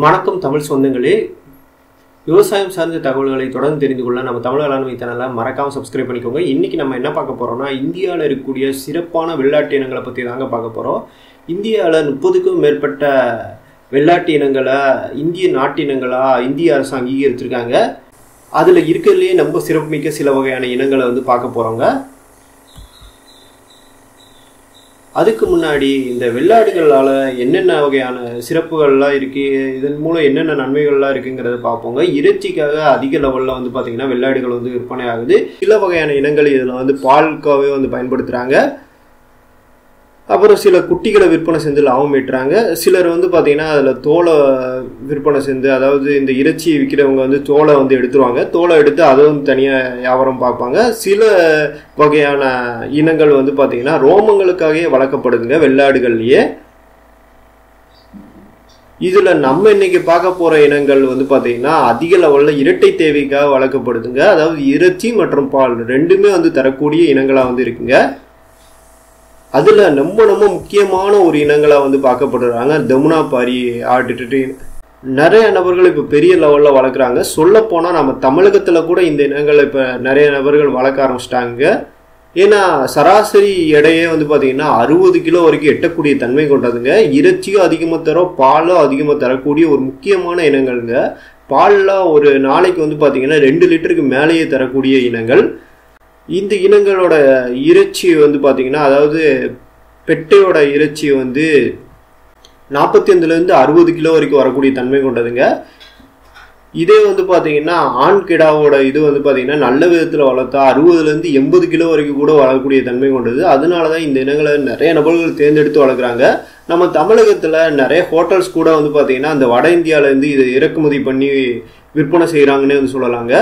வணக்கம் தமிழ் சொந்தங்களே, விவசாயம் சார்ந்த தகவல்களை தொடர்ந்து தெரிந்து கொள்ள நம்ம தமிழ் வேளாண்மை சேனலை மறக்காமல் சப்ஸ்கிரைப் பண்ணிக்கோங்க. இன்றைக்கி நம்ம என்ன பார்க்க போகிறோம்னா, இந்தியாவில் இருக்கக்கூடிய சிறப்பான வெள்ளாட்டு இனங்களை பற்றி தாங்க பார்க்க போகிறோம். இந்தியாவில் 30க்கும் மேற்பட்ட வெள்ளாட்டு இனங்களை இந்திய நாட்டினங்களாக இந்திய அரசு அங்கீகரிச்சிருக்காங்க. அதில் இருக்கிறதுலேயே ரொம்ப சிறப்புமிக்க சில வகையான இனங்களை பார்க்க போகிறோங்க. அதுக்கு முன்னாடி இந்த வெள்ளாடுகளால் என்னென்ன வகையான சிறப்புகள்லாம் இருக்குது, இதன் மூலம் என்னென்ன நன்மைகள்லாம் இருக்குங்கிறத பார்ப்போங்க. இறைச்சிக்காக அதிக லெவலில் பார்த்திங்கன்னா வெள்ளாடுகள் விற்பனை ஆகுது. சில வகையான இனங்கள் இதில் பாலுக்காகவே பயன்படுத்துகிறாங்க. அப்புறம் சில குட்டிகளை விற்பனை செஞ்சு லாபம் ஈட்டுறாங்க. சிலர் பார்த்திங்கன்னா அதில் தோலை விற்பனை செஞ்சு, அதாவது இந்த இறைச்சி விற்கிறவங்க தோலை எடுத்துருவாங்க. தோலை எடுத்து அதை தனியாக வியாபாரம் பார்ப்பாங்க. சில வகையான இனங்கள் பார்த்திங்கன்னா ரோமங்களுக்காகவே வளர்க்கப்படுதுங்க வெள்ளாடுகள்லையே. இதில் நம்ம இன்னைக்கு பார்க்க போகிற இனங்கள் பார்த்திங்கன்னா அதிக லெவலில் இரட்டை தேவைக்காக வளர்க்கப்படுதுங்க. அதாவது இறைச்சி மற்றும் பால் ரெண்டுமே தரக்கூடிய இனங்களாக இருக்குங்க. அதில் ரொம்ப முக்கியமான ஒரு இனங்களாக பார்க்கப்படுறாங்க தமுனாபாரி ஆட்டு. நிறைய நபர்கள் இப்போ பெரிய லெவலில் வளர்க்குறாங்க. சொல்லப்போனால் நம்ம தமிழகத்தில் கூட இந்த இனங்களை இப்போ நிறைய நபர்கள் வளர்க்க ஆரம்பிச்சிட்டாங்க. ஏன்னா சராசரி எடையே பார்த்திங்கன்னா 60 கிலோ வரைக்கும் எட்டக்கூடிய தன்மை கொண்டதுங்க. இறைச்சியும் அதிகமாக தரும், பாலும் அதிகமாக தரக்கூடிய ஒரு முக்கியமான இனங்கள்ங்க. பாலில் ஒரு நாளைக்கு பார்த்திங்கன்னா 2 லிட்டருக்கு மேலேயே தரக்கூடிய இனங்கள். இந்த இனங்களோட இறைச்சி பார்த்திங்கன்னா, அதாவது பெட்டையோட இறைச்சி 45லேருந்து 60 கிலோ வரைக்கும் வரக்கூடிய தன்மை கொண்டதுங்க. இதே பார்த்திங்கன்னா ஆண் கிடாவோட இது பார்த்திங்கன்னா நல்ல விதத்தில் வளர்த்தா 60லேருந்து 80 கிலோ வரைக்கும் கூட வளரக்கூடிய தன்மை கொண்டது. அதனால தான் இந்த இனங்களை நிறைய நபர்கள் தேர்ந்தெடுத்து வளர்க்குறாங்க. நம்ம தமிழகத்தில் நிறைய ஹோட்டல்ஸ் கூட பார்த்திங்கன்னா அந்த வட இந்தியாவிலேருந்து இதை இறக்குமதி பண்ணி விற்பனை செய்கிறாங்கன்னு சொல்லலாங்க.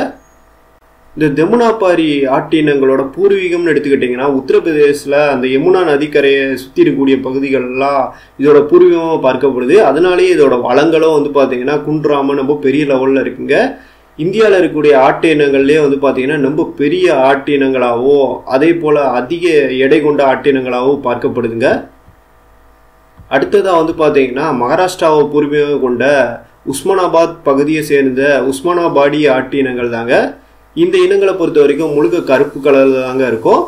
இந்த தமுனாபாரி ஆட்டு இனங்களோட பூர்வீகம்னு எடுத்துக்கிட்டிங்கன்னா உத்தரப்பிரதேசில் அந்த யமுனா நதிக்கரையை சுற்றி இருக்கக்கூடிய பகுதிகளெலாம் இதோட பூர்வீகமாக பார்க்கப்படுது. அதனாலேயே இதோட வளங்களும் பார்த்திங்கன்னா குன்றாமல் ரொம்ப பெரிய லெவலில் இருக்குங்க. இந்தியாவில் இருக்கக்கூடிய ஆட்டு இனங்கள்லேயே பார்த்திங்கன்னா ரொம்ப பெரிய ஆட்டு இனங்களாகவோ அதே போல் அதிக எடை கொண்ட ஆட்டு இனங்களாகவோ பார்க்கப்படுதுங்க. அடுத்ததாக பார்த்திங்கன்னா மகாராஷ்டிராவை பூர்வீகம் கொண்ட உஸ்மானாபாத் பகுதியை சேர்ந்த உஸ்மானாபாடி ஆட்டு இனங்கள் தாங்க. இந்த இனங்களை பொறுத்த வரைக்கும் முழுக்க கருப்பு கலரில் தாங்க இருக்கும்.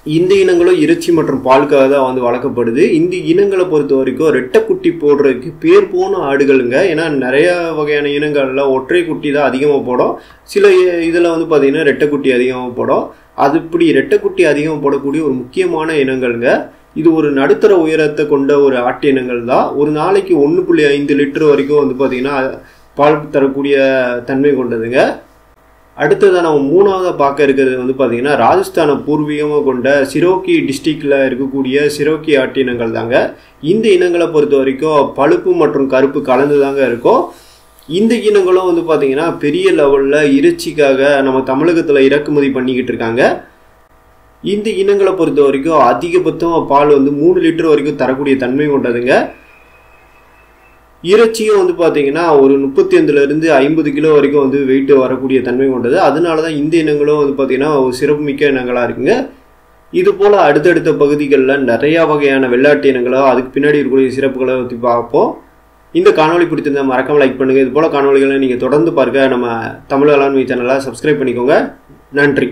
இந்த இனங்களும் இறைச்சி மற்றும் பாலுக்காக தான் வளர்க்கப்படுது. இந்த இனங்களை பொறுத்த வரைக்கும் ரெட்டை குட்டி போடுறதுக்கு பேர் போன ஆடுகளுங்க. ஏன்னா நிறைய வகையான இனங்கள்ல ஒற்றை குட்டி தான் அதிகமாக போடும். சில இதில் பார்த்திங்கன்னா ரெட்டை குட்டி அதிகமாக போடும். அது இப்படி ரெட்டை குட்டி அதிகமாக போடக்கூடிய ஒரு முக்கியமான இனங்கள்ங்க. இது ஒரு நடுத்தர உயரத்தை கொண்ட ஒரு ஆட்டு இனங்கள் தான். ஒரு நாளைக்கு 1.5 லிட்டர் வரைக்கும் பார்த்திங்கன்னா பால் தரக்கூடிய தன்மை கொண்டதுங்க. அடுத்ததாக நம்ம மூணாவதாக பார்க்க இருக்கிறது பார்த்திங்கன்னா ராஜஸ்தானை பூர்வீகமாக கொண்ட சிரோக்கி டிஸ்ட்ரிக்டில் இருக்கக்கூடிய சிரோக்கி ஆட்டு இனங்கள் தாங்க. இந்த இனங்களை பொறுத்த வரைக்கும் பழுப்பு மற்றும் கருப்பு கலந்து தாங்க இருக்கும். இந்த இனங்களும் பார்த்திங்கன்னா பெரிய லெவலில் இறைச்சிக்காக நம்ம தமிழகத்தில் இறக்குமதி பண்ணிக்கிட்டு இருக்காங்க. இந்த இனங்களை பொறுத்த வரைக்கும் அதிகபட்சம் பால் 3 லிட்டர் வரைக்கும் தரக்கூடிய தன்மை கொண்டதுங்க. இறைச்சியும் பார்த்திங்கன்னா ஒரு 35லேருந்து 50 கிலோ வரைக்கும் வெயிட் வரக்கூடிய தன்மை கொண்டது. அதனால தான் இந்த இனங்களும் பார்த்திங்கன்னா ஒரு சிறப்புமிக்க இனங்களாக இருக்குங்க. இது போல் அடுத்தடுத்த பகுதிகளில் நிறையா வகையான வெள்ளாட்டு இனங்களோ அதுக்கு பின்னாடி இருக்கக்கூடிய சிறப்புகளை பற்றி பார்ப்போம். இந்த காணொலி பிடிச்சிருந்தா மறக்காமல் லைக் பண்ணுங்கள். இது போல் காணொலிகளை நீங்கள் தொடர்ந்து பார்க்க நம்ம தமிழ் வேளாண்மை சேனலை சப்ஸ்கிரைப் பண்ணிக்கோங்க. நன்றி.